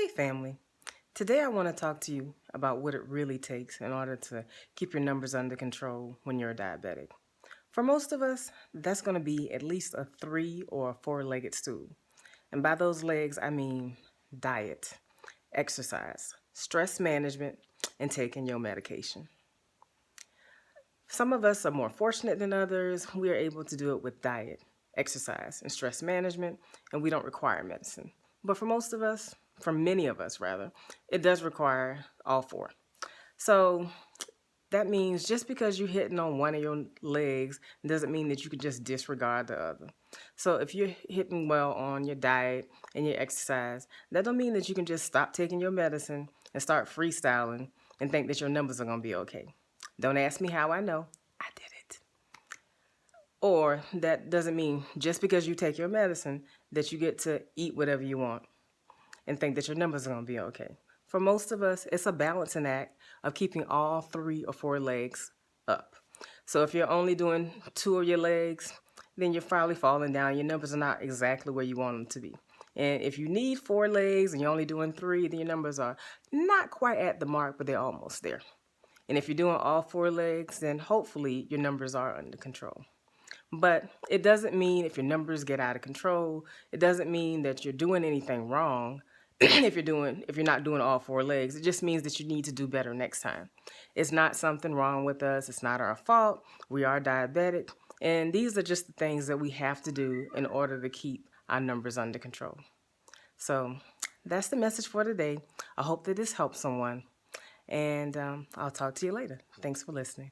Hey family, today I want to talk to you about what it really takes in order to keep your numbers under control when you're a diabetic. For most of us, that's going to be at least a 3 or a 4-legged stool. And by those legs, I mean diet, exercise, stress management, and taking your medication. Some of us are more fortunate than others. We are able to do it with diet, exercise, and stress management, and we don't require medicine. But for most of us, for many of us rather, it does require all four. So that means just because you're hitting on one of your legs doesn't mean that you can just disregard the other. So if you're hitting well on your diet and your exercise, that don't mean that you can just stop taking your medicine and start freestyling and think that your numbers are going to be okay. Don't ask me how I know. I did it. Or that doesn't mean just because you take your medicine that you get to eat whatever you want and think that your numbers are going to be okay. For most of us, it's a balancing act of keeping all 3 or 4 legs up. So if you're only doing 2 of your legs, then you're probably falling down. Your numbers are not exactly where you want them to be. And if you need 4 legs and you're only doing 3, then your numbers are not quite at the mark, but they're almost there. And if you're doing all 4 legs, then hopefully your numbers are under control. But it doesn't mean if your numbers get out of control, it doesn't mean that you're doing anything wrong if you're not doing all 4 legs. It just means that you need to do better next time. It's not something wrong with us. It's not our fault. We are diabetic. And these are just the things that we have to do in order to keep our numbers under control. So that's the message for today. I hope that this helps someone. And I'll talk to you later. Thanks for listening.